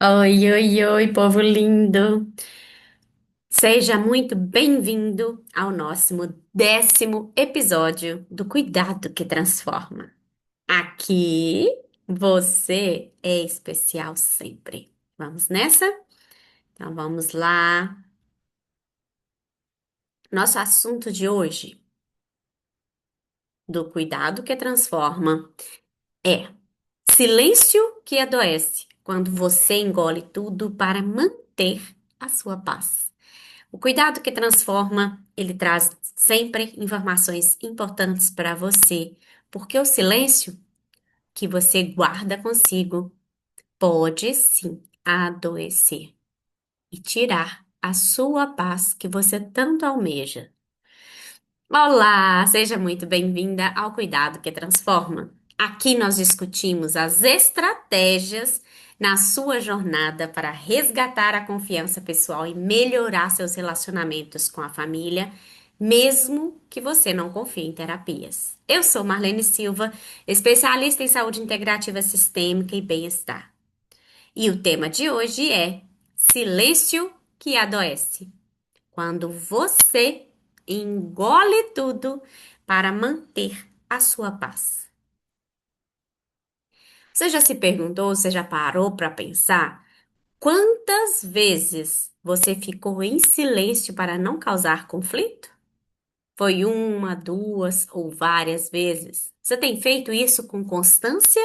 Oi, oi, oi, povo lindo! Seja muito bem-vindo ao nosso 10º episódio do Cuidado que Transforma. Aqui você é especial sempre. Vamos nessa? Então vamos lá. Nosso assunto de hoje do Cuidado que Transforma é silêncio que adoece, quando você engole tudo para manter a sua paz. O cuidado que transforma, ele traz sempre informações importantes para você, porque o silêncio que você guarda consigo pode sim adoecer e tirar a sua paz que você tanto almeja. Olá, seja muito bem-vinda ao Cuidado que Transforma. Aqui nós discutimos as estratégias na sua jornada para resgatar a confiança pessoal e melhorar seus relacionamentos com a família, mesmo que você não confie em terapias. Eu sou Marlene Silva, especialista em saúde integrativa sistêmica e bem-estar. E o tema de hoje é Silêncio que adoece. Quando você engole tudo para manter a sua paz. Você já se perguntou, você já parou para pensar quantas vezes você ficou em silêncio para não causar conflito? Foi uma, duas ou várias vezes? Você tem feito isso com constância,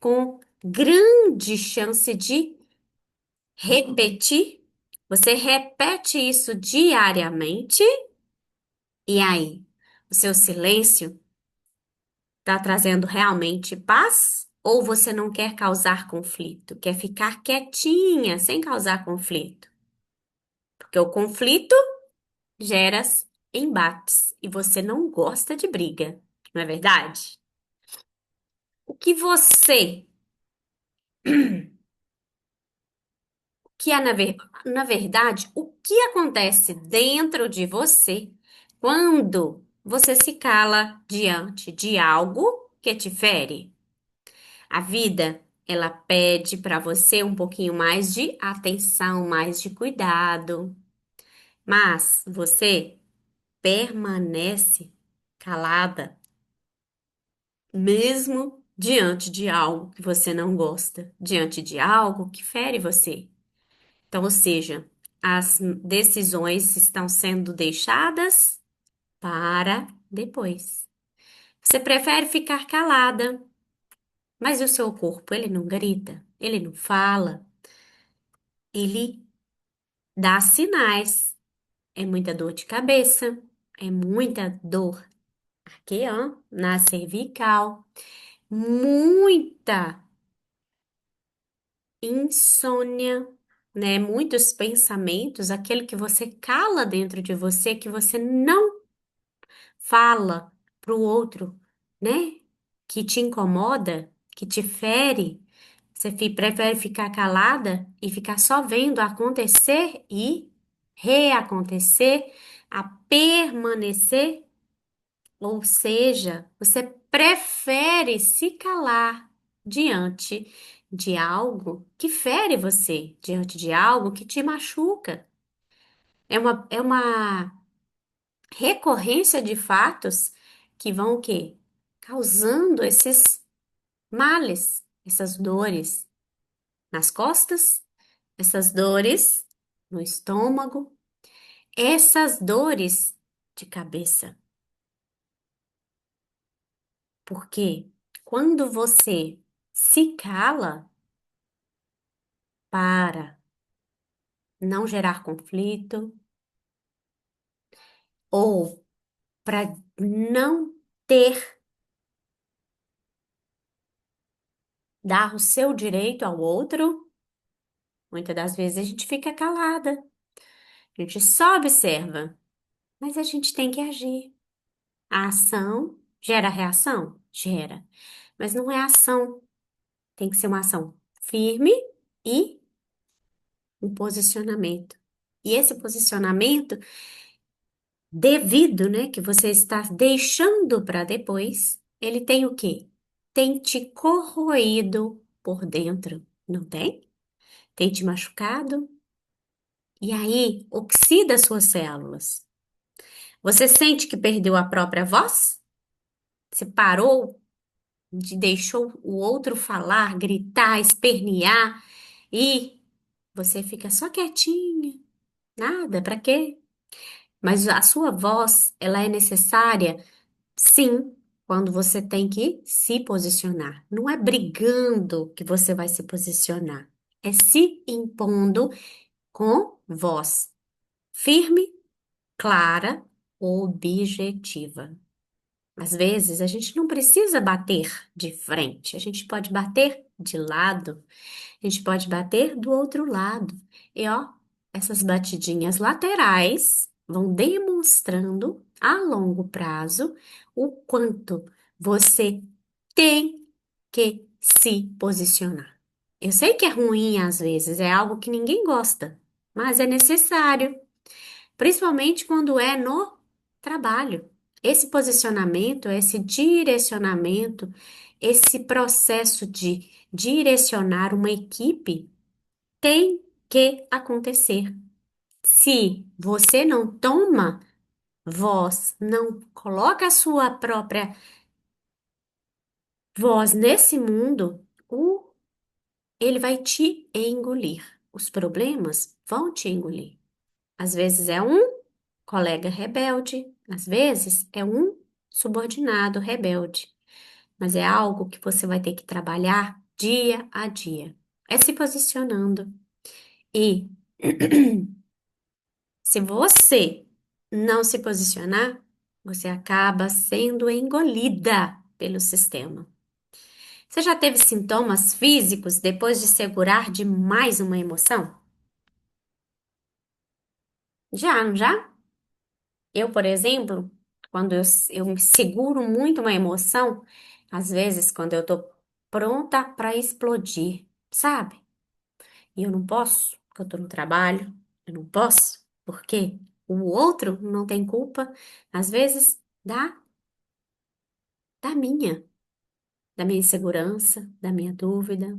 com grande chance de repetir? Você repete isso diariamente? E aí, o seu silêncio está trazendo realmente paz? Ou você não quer causar conflito? Quer ficar quietinha, sem causar conflito? Porque o conflito gera embates e você não gosta de briga, não é verdade? O que você, que é na verdade, o que acontece dentro de você quando você se cala diante de algo que te fere? A vida, ela pede para você um pouquinho mais de atenção, mais de cuidado, mas você permanece calada, mesmo diante de algo que você não gosta, diante de algo que fere você. Então, ou seja, as decisões estão sendo deixadas para depois. Você prefere ficar calada, mas o seu corpo, ele não grita, ele não fala, ele dá sinais. É muita dor de cabeça, é muita dor aqui, ó, na cervical, muita insônia, né? Muitos pensamentos, aquele que você cala dentro de você, que você não fala para o outro, né? Que te incomoda, que te fere. Você prefere ficar calada e ficar só vendo acontecer e reacontecer, a permanecer. Ou seja, você prefere se calar diante de algo que fere você, diante de algo que te machuca. É uma recorrência de fatos que vão o quê? Causando esses males, essas dores nas costas, essas dores no estômago, essas dores de cabeça. Porque quando você se cala para não gerar conflito ou para não ter, dar o seu direito ao outro, muitas das vezes a gente fica calada, a gente só observa, mas a gente tem que agir. A ação gera reação? Gera. Mas não é ação, tem que ser uma ação firme e um posicionamento. E esse posicionamento devido, né, que você está deixando para depois, ele tem o quê? Tem te corroído por dentro, não tem? tem te machucado, e aí oxida as suas células. Você sente que perdeu a própria voz? Você parou deixou o outro falar, gritar, espernear e você fica só quietinha. Nada, pra quê? Mas a sua voz, ela é necessária, sim, quando você tem que se posicionar. Não é brigando que você vai se posicionar, é se impondo com voz firme, clara, objetiva. Às vezes a gente não precisa bater de frente, a gente pode bater de lado, a gente pode bater do outro lado. E ó, essas batidinhas laterais vão demonstrando a longo prazo o quanto você tem que se posicionar. Eu sei que é ruim às vezes, é algo que ninguém gosta, mas é necessário. Principalmente quando é no trabalho. Esse posicionamento, esse direcionamento, esse processo de direcionar uma equipe tem que acontecer. Se você não toma voz, não coloca a sua própria voz nesse mundo, ele vai te engolir. Os problemas vão te engolir. Às vezes é um colega rebelde, às vezes é um subordinado rebelde, mas é algo que você vai ter que trabalhar dia a dia. É se posicionando. E se você não se posicionar, você acaba sendo engolida pelo sistema. Você já teve sintomas físicos depois de segurar demais uma emoção? Já, não já? Eu, por exemplo, quando eu me seguro muito uma emoção, às vezes quando eu tô pronta para explodir, sabe? E eu não posso, porque eu tô no trabalho, eu não posso, porque o outro não tem culpa, às vezes da minha, da minha insegurança, da minha dúvida.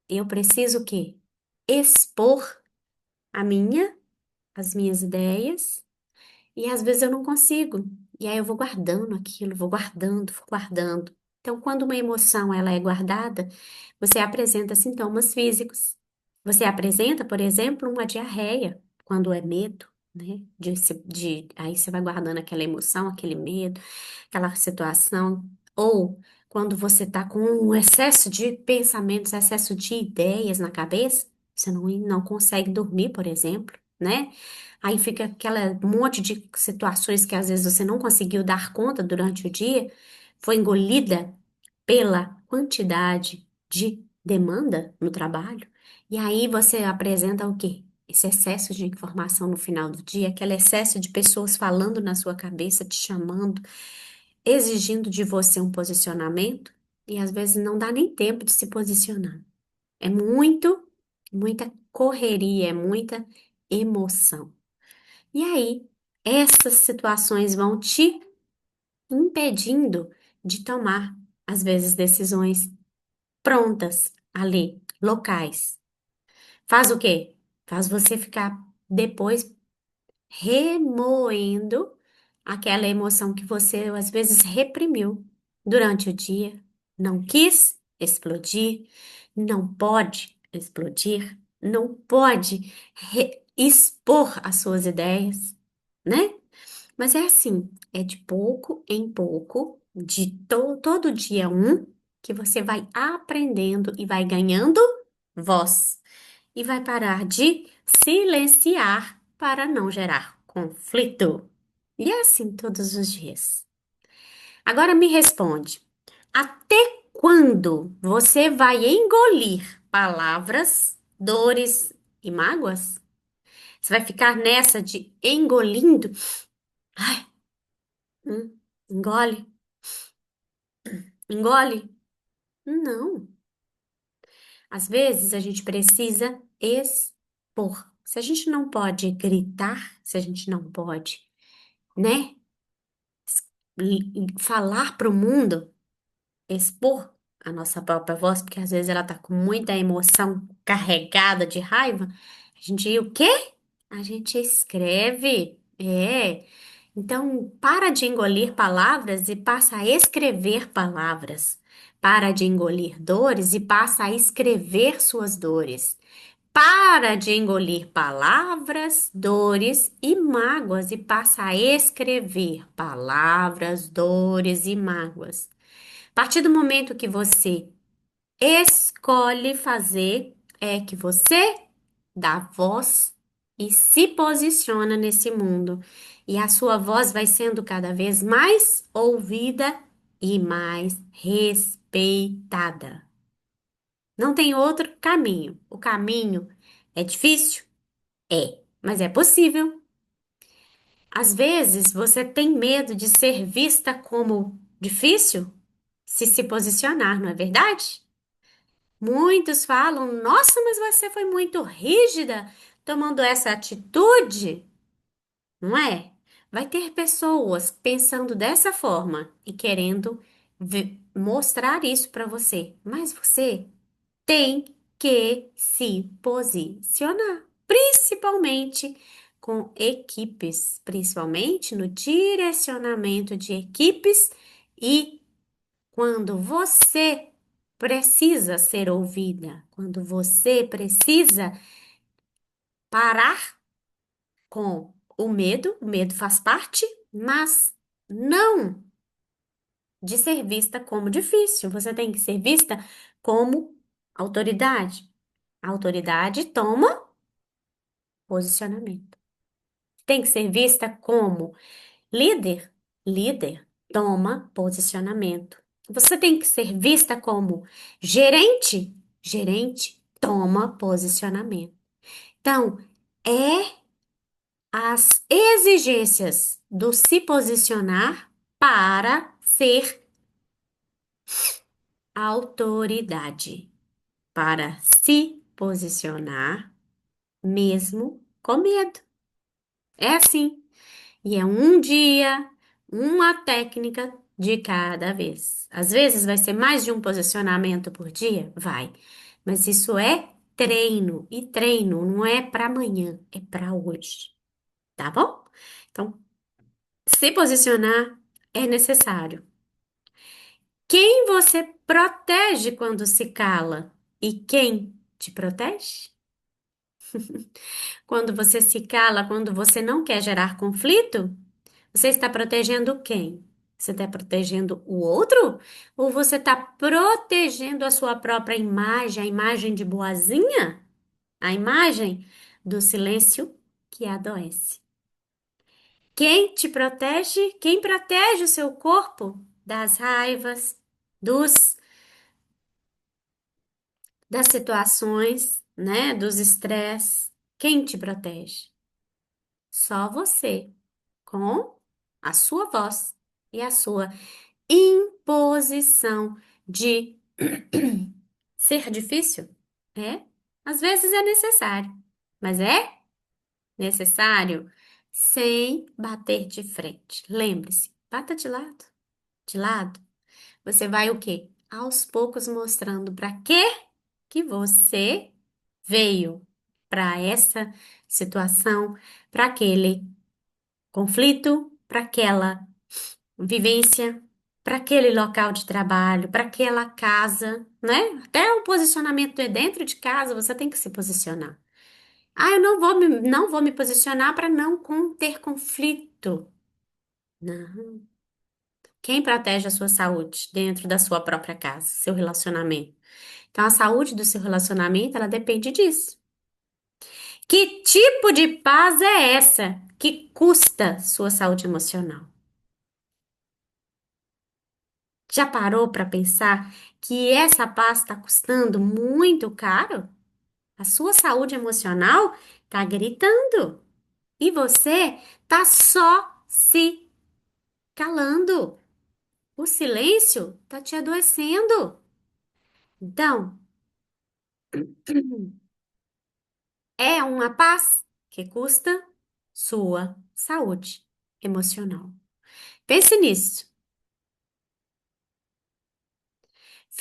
Eu preciso o quê? Expor a minha, as minhas ideias. E às vezes eu não consigo. E aí eu vou guardando aquilo, vou guardando, vou guardando. Então, quando uma emoção ela é guardada, você apresenta sintomas físicos. Você apresenta, por exemplo, uma diarreia, quando é medo, né? Aí você vai guardando aquela emoção, aquele medo, aquela situação. Ou quando você está com um excesso de pensamentos, excesso de ideias na cabeça, você não consegue dormir, por exemplo, né? Aí fica aquela monte de situações que às vezes você não conseguiu dar conta durante o dia, foi engolida pela quantidade de demanda no trabalho. E aí você apresenta o quê? Esse excesso de informação no final do dia, aquele excesso de pessoas falando na sua cabeça, te chamando, exigindo de você um posicionamento, e às vezes não dá nem tempo de se posicionar. É muita correria, é muita emoção. E aí, essas situações vão te impedindo de tomar, às vezes, decisões prontas ali, locais. Faz o quê? Faz você ficar depois remoendo aquela emoção que você, às vezes, reprimiu durante o dia, não quis explodir, não pode explodir, não pode expor as suas ideias, né? Mas é assim, é de pouco em pouco, de todo dia um, que você vai aprendendo e vai ganhando voz. E vai parar de silenciar para não gerar conflito. E é assim todos os dias. Agora me responde: até quando você vai engolir palavras, dores e mágoas? Você vai ficar nessa de engolindo? Ai, engole. Engole? Não. Às vezes a gente precisa expor. Se a gente não pode gritar, se a gente não pode, né, falar para o mundo, expor, a nossa própria voz, porque às vezes ela tá com muita emoção carregada de raiva, a gente o quê? A gente escreve. É. Então, para de engolir palavras e passa a escrever palavras. Para de engolir dores e passa a escrever suas dores. Para de engolir palavras, dores e mágoas e passa a escrever palavras, dores e mágoas. A partir do momento que você escolhe fazer, é que você dá voz e se posiciona nesse mundo. E a sua voz vai sendo cada vez mais ouvida e mais respeitada. Não tem outro caminho. O caminho é difícil? É, mas é possível. Às vezes você tem medo de ser vista como difícil se posicionar, não é verdade? Muitos falam: Nossa, mas você foi muito rígida tomando essa atitude, não é? Vai ter pessoas pensando dessa forma e querendo mostrar isso para você, mas você tem que se posicionar, principalmente com equipes, principalmente no direcionamento de equipes e quando você precisa ser ouvida, quando você precisa parar com o medo faz parte, mas não de ser vista como difícil. Você tem que ser vista como autoridade. A autoridade toma posicionamento. Tem que ser vista como líder. Líder toma posicionamento. Você tem que ser vista como gerente. Gerente toma posicionamento. Então, é as exigências do se posicionar para ser autoridade. Para se posicionar mesmo com medo. É assim. E é um dia, uma técnica de cada vez. Às vezes vai ser mais de um posicionamento por dia? Vai. Mas isso é treino. E treino não é para amanhã, é para hoje. Tá bom? Então, se posicionar é necessário. Quem você protege quando se cala? E quem te protege? Quando você se cala, quando você não quer gerar conflito, você está protegendo quem? Você está protegendo o outro? Ou você está protegendo a sua própria imagem, a imagem de boazinha? A imagem do silêncio que adoece. Quem te protege? Quem protege o seu corpo das raivas, dos, das situações, né? Dos estresses? Quem te protege? Só você, com a sua voz e a sua imposição de ser difícil? É, às vezes é necessário, mas é necessário sem bater de frente. Lembre-se, bata de lado, de lado. Você vai o quê? Aos poucos mostrando para que você veio para essa situação, para aquele conflito, para aquela vivência, para aquele local de trabalho, para aquela casa, né? Até o posicionamento é dentro de casa, você tem que se posicionar. Ah, eu não vou me posicionar para não ter conflito. Não. Quem protege a sua saúde dentro da sua própria casa, seu relacionamento? Então, a saúde do seu relacionamento, ela depende disso. Que tipo de paz é essa que custa sua saúde emocional? Já parou para pensar que essa paz está custando muito caro? A sua saúde emocional está gritando e você está só se calando. O silêncio está te adoecendo. Então, é uma paz que custa sua saúde emocional. Pense nisso.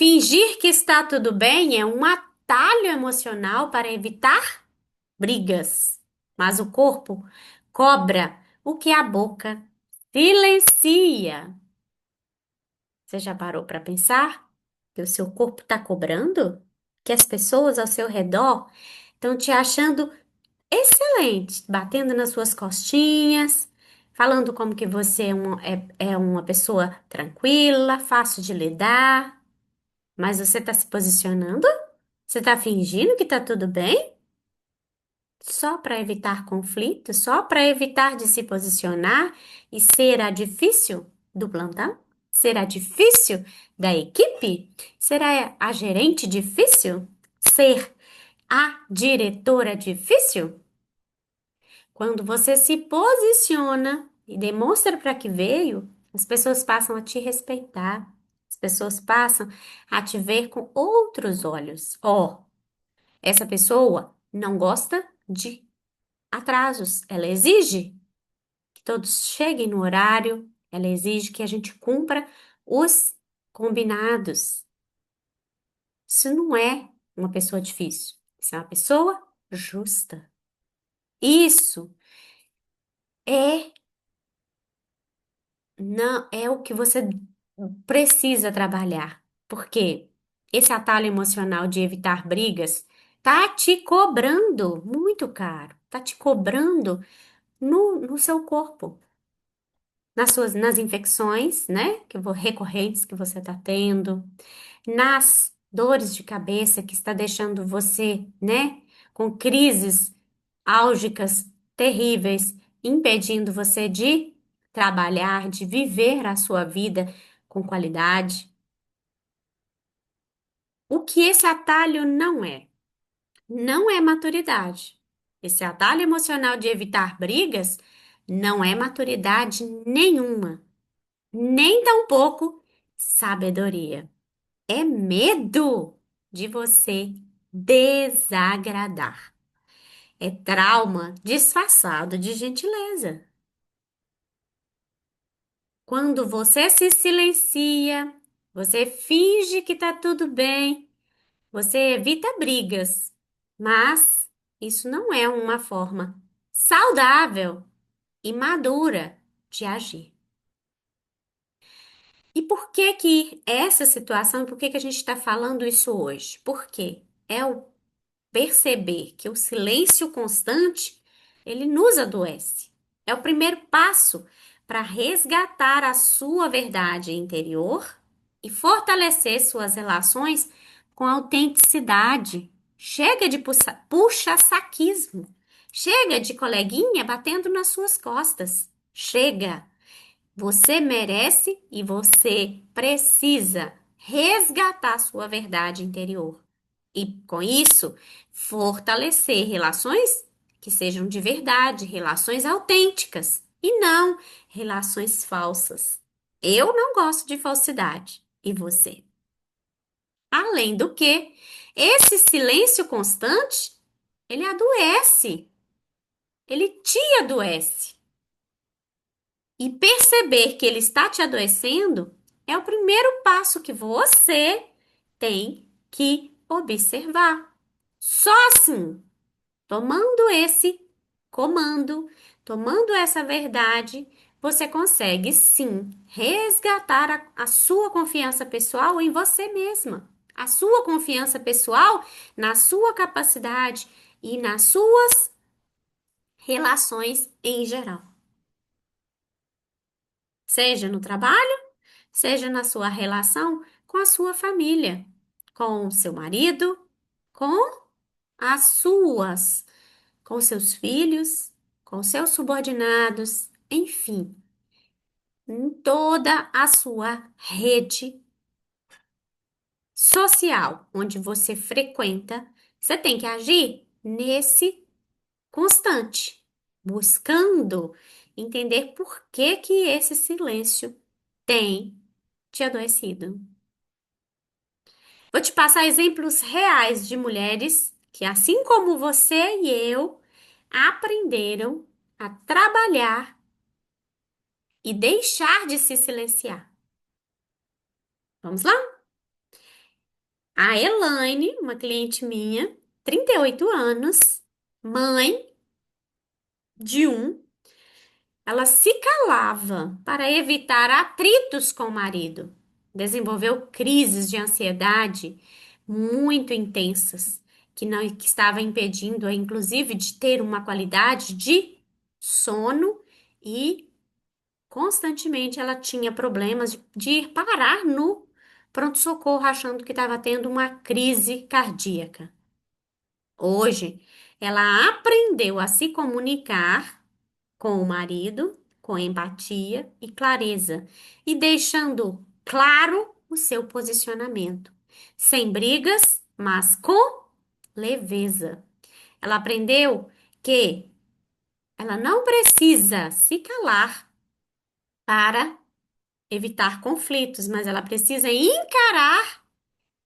Fingir que está tudo bem é um atalho emocional para evitar brigas, mas o corpo cobra o que a boca silencia. Você já parou para pensar que o seu corpo está cobrando? Que as pessoas ao seu redor estão te achando excelente, batendo nas suas costinhas, falando como que você é uma pessoa tranquila, fácil de lidar, mas você está se posicionando? Você está fingindo que está tudo bem? Só para evitar conflito? Só para evitar de se posicionar e ser a difícil do plantão? Será difícil da equipe? Será a gerente difícil? Ser a diretora difícil? Quando você se posiciona e demonstra para que veio, as pessoas passam a te respeitar. As pessoas passam a te ver com outros olhos. Ó, essa pessoa não gosta de atrasos. Ela exige que todos cheguem no horário. Ela exige que a gente cumpra os combinados. Isso não é uma pessoa difícil. Isso é uma pessoa justa. Isso é não é o que você precisa trabalhar. Porque esse atalho emocional de evitar brigas tá te cobrando muito caro. Tá te cobrando no seu corpo. Nas infecções, né, recorrentes que você está tendo, nas dores de cabeça que está deixando você, né, com crises álgicas terríveis, impedindo você de trabalhar, de viver a sua vida com qualidade. O que esse atalho não é? Não é maturidade. Esse atalho emocional de evitar brigas não é maturidade nenhuma, nem tampouco sabedoria. É medo de você desagradar. É trauma disfarçado de gentileza. Quando você se silencia, você finge que tá tudo bem, você evita brigas. Mas isso não é uma forma saudável e madura de agir. E por que que essa situação, por que que a gente está falando isso hoje? Porque é o perceber que o silêncio constante, ele nos adoece. É o primeiro passo para resgatar a sua verdade interior e fortalecer suas relações com autenticidade. Chega de puxa-saquismo. Chega de coleguinha batendo nas suas costas. Chega. Você merece e você precisa resgatar sua verdade interior. E com isso, fortalecer relações que sejam de verdade, relações autênticas e não relações falsas. Eu não gosto de falsidade. E você? Além do que, esse silêncio constante, ele adoece. Ele te adoece. E perceber que ele está te adoecendo é o primeiro passo que você tem que observar. Só assim, tomando esse comando, tomando essa verdade, você consegue sim resgatar a sua confiança pessoal em você mesma. A sua confiança pessoal na sua capacidade e nas suas relações em geral. Seja no trabalho, seja na sua relação com a sua família, com o seu marido, com as suas, com seus filhos, com seus subordinados, enfim, em toda a sua rede social onde você frequenta, você tem que agir nesse constante, buscando entender por que que esse silêncio tem te adoecido. Vou te passar exemplos reais de mulheres que, assim como você e eu, aprenderam a trabalhar e deixar de se silenciar. Vamos lá? A Elaine, uma cliente minha, 38 anos, mãe de um, ela se calava para evitar atritos com o marido. Desenvolveu crises de ansiedade muito intensas, que estava impedindo-a, inclusive, de ter uma qualidade de sono e constantemente ela tinha problemas de ir parar no pronto-socorro achando que estava tendo uma crise cardíaca. Hoje, ela aprendeu a se comunicar com o marido, com empatia e clareza, e deixando claro o seu posicionamento, sem brigas, mas com leveza. Ela aprendeu que ela não precisa se calar para evitar conflitos, mas ela precisa encarar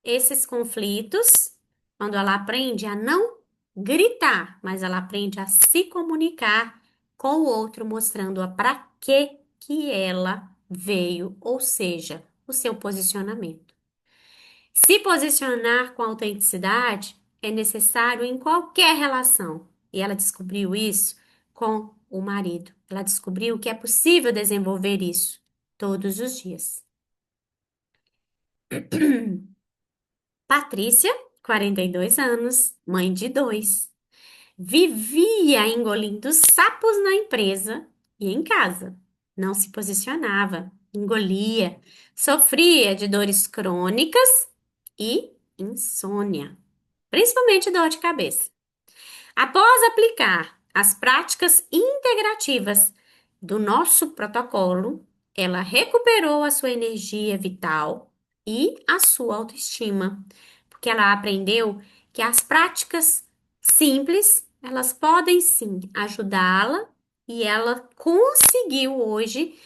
esses conflitos quando ela aprende a não gritar, mas ela aprende a se comunicar com o outro, mostrando-a para que ela veio, ou seja, o seu posicionamento. Se posicionar com autenticidade é necessário em qualquer relação, e ela descobriu isso com o marido. Ela descobriu que é possível desenvolver isso todos os dias. Patrícia, 42 anos, mãe de dois, vivia engolindo sapos na empresa e em casa. Não se posicionava, engolia, sofria de dores crônicas e insônia, principalmente dor de cabeça. Após aplicar as práticas integrativas do nosso protocolo, ela recuperou a sua energia vital e a sua autoestima, porque ela aprendeu que as práticas simples, elas podem sim ajudá-la e ela conseguiu hoje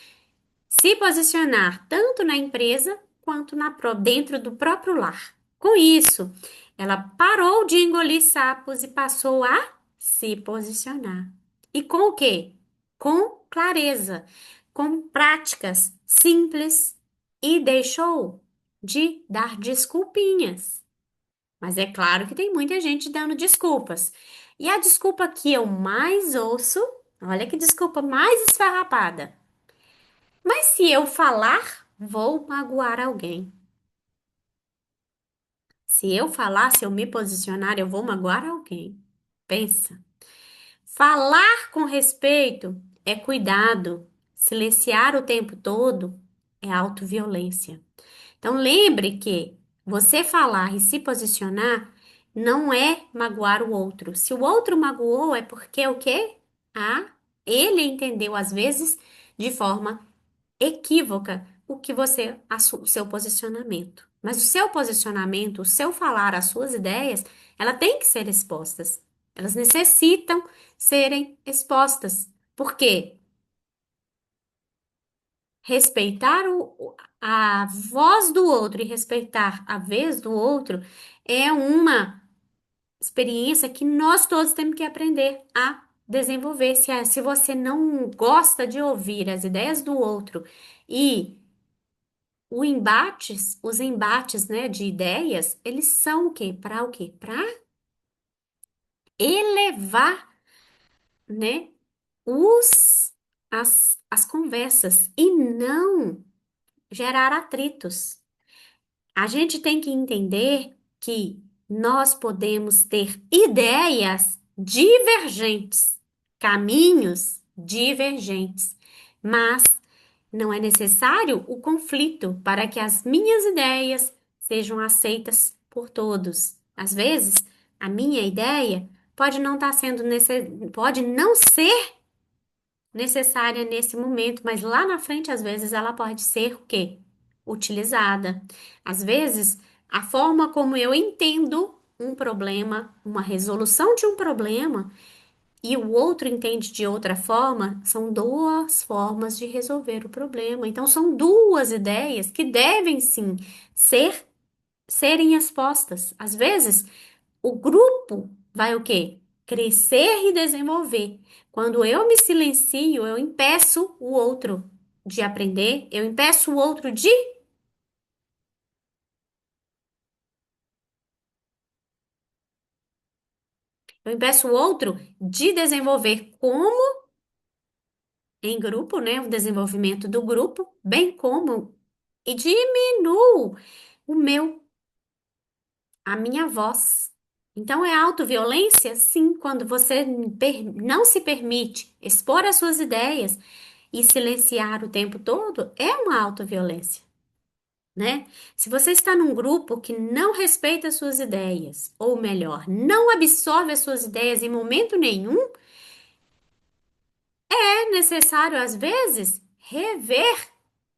se posicionar tanto na empresa quanto dentro do próprio lar. Com isso, ela parou de engolir sapos e passou a se posicionar. E com o quê? Com clareza, com práticas simples e deixou de dar desculpinhas. Mas é claro que tem muita gente dando desculpas. E a desculpa que eu mais ouço, olha que desculpa mais esfarrapada. Mas se eu falar, vou magoar alguém. Se eu falar, se eu me posicionar, eu vou magoar alguém. Pensa. Falar com respeito é cuidado. Silenciar o tempo todo é autoviolência. Então lembre que você falar e se posicionar não é magoar o outro. Se o outro magoou, é porque o quê? Ah, ele entendeu às vezes de forma equívoca o seu posicionamento. Mas o seu posicionamento, o seu falar, as suas ideias, ela tem que ser expostas. Elas necessitam serem expostas. Por quê? Respeitar a voz do outro e respeitar a vez do outro é uma experiência que nós todos temos que aprender a desenvolver. Se você não gosta de ouvir as ideias do outro e os embates, né, de ideias, eles são o quê? Para o quê? Para elevar, né, as conversas e não gerar atritos. A gente tem que entender que nós podemos ter ideias divergentes, caminhos divergentes, mas não é necessário o conflito para que as minhas ideias sejam aceitas por todos. Às vezes, a minha ideia pode não estar sendo pode não ser necessária nesse momento, mas lá na frente, às vezes, ela pode ser o quê? Utilizada. Às vezes, a forma como eu entendo um problema, uma resolução de um problema, e o outro entende de outra forma, são duas formas de resolver o problema. Então, são duas ideias que devem sim ser serem expostas. Às vezes, o grupo vai o quê? Crescer e desenvolver. Quando eu me silencio, eu impeço o outro de aprender, eu impeço o outro de Eu impeço o outro de desenvolver como em grupo, né? O desenvolvimento do grupo, bem como e diminuo o meu, a minha voz. Então, é autoviolência? Sim, quando você não se permite expor as suas ideias e silenciar o tempo todo, é uma autoviolência, né? Se você está num grupo que não respeita as suas ideias, ou melhor, não absorve as suas ideias em momento nenhum, é necessário, às vezes, rever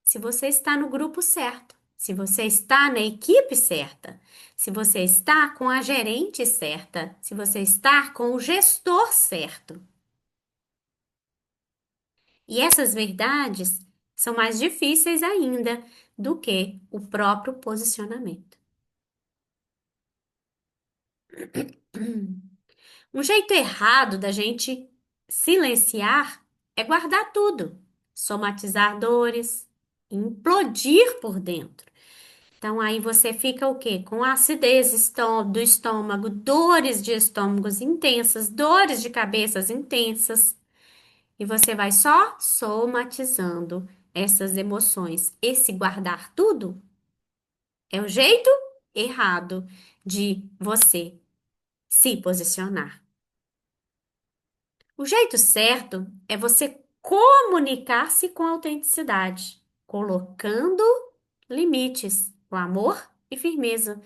se você está no grupo certo, se você está na equipe certa, se você está com a gerente certa, se você está com o gestor certo. E essas verdades são mais difíceis ainda do que o próprio posicionamento. Um jeito errado da gente silenciar é guardar tudo, somatizar dores, implodir por dentro. Então aí você fica o quê? Com acidez do estômago, dores de estômagos intensas, dores de cabeças intensas, e você vai só somatizando essas emoções. Esse guardar tudo é o jeito errado de você se posicionar. O jeito certo é você comunicar-se com autenticidade, colocando limites, com amor e firmeza.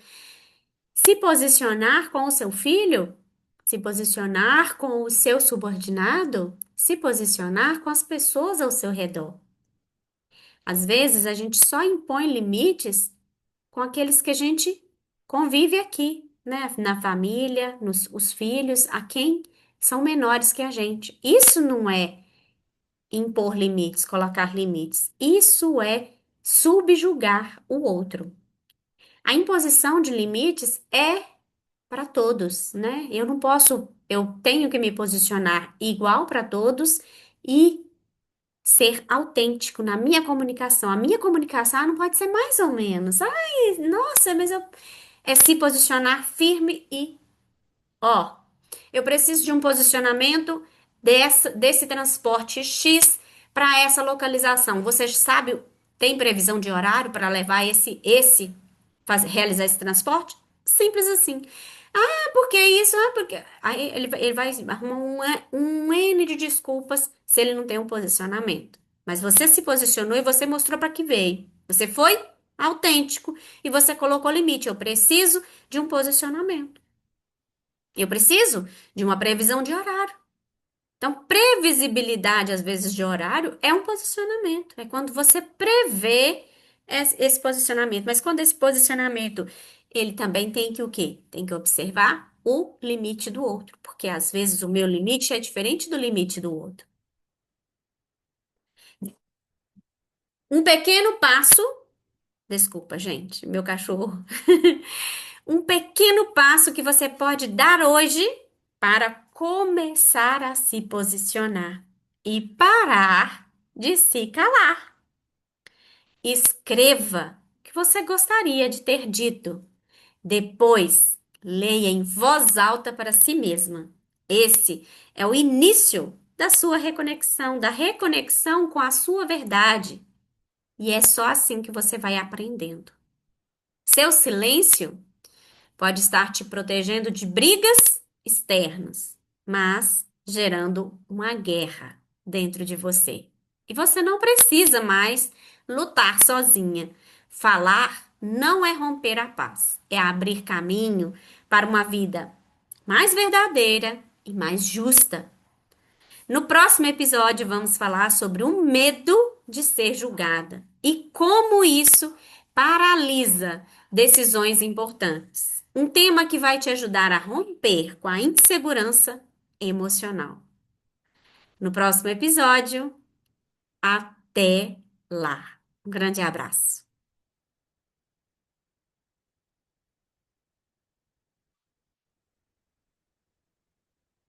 Se posicionar com o seu filho, se posicionar com o seu subordinado, se posicionar com as pessoas ao seu redor. Às vezes a gente só impõe limites com aqueles que a gente convive aqui, né? Na família, os filhos, a quem são menores que a gente. Isso não é impor limites, colocar limites. Isso é subjugar o outro. A imposição de limites é para todos, né? Eu tenho que me posicionar igual para todos e ser autêntico na minha comunicação. A minha comunicação não pode ser mais ou menos. Ai, nossa, é se posicionar firme e ó, eu preciso de um posicionamento desse transporte X para essa localização. Você sabe, tem previsão de horário para levar realizar esse transporte? Simples assim. Ah, por que isso? Ah, porque. Aí ele vai arrumar um N de desculpas se ele não tem um posicionamento. Mas você se posicionou e você mostrou para que veio. Você foi autêntico e você colocou limite. Eu preciso de um posicionamento. Eu preciso de uma previsão de horário. Então, previsibilidade, às vezes, de horário é um posicionamento. É quando você prevê esse posicionamento. Mas quando esse posicionamento, ele também tem que o quê? Tem que observar o limite do outro. Porque, às vezes, o meu limite é diferente do limite do outro. Um pequeno passo. Desculpa, gente, meu cachorro. Um pequeno passo que você pode dar hoje para começar a se posicionar e parar de se calar. Escreva o que você gostaria de ter dito. Depois, leia em voz alta para si mesma. Esse é o início da sua reconexão, da reconexão com a sua verdade. E é só assim que você vai aprendendo. Seu silêncio pode estar te protegendo de brigas externas, mas gerando uma guerra dentro de você. E você não precisa mais lutar sozinha. Falar não é romper a paz, é abrir caminho para uma vida mais verdadeira e mais justa. No próximo episódio, vamos falar sobre o medo de ser julgada e como isso paralisa decisões importantes. Um tema que vai te ajudar a romper com a insegurança emocional. No próximo episódio, até lá. Um grande abraço.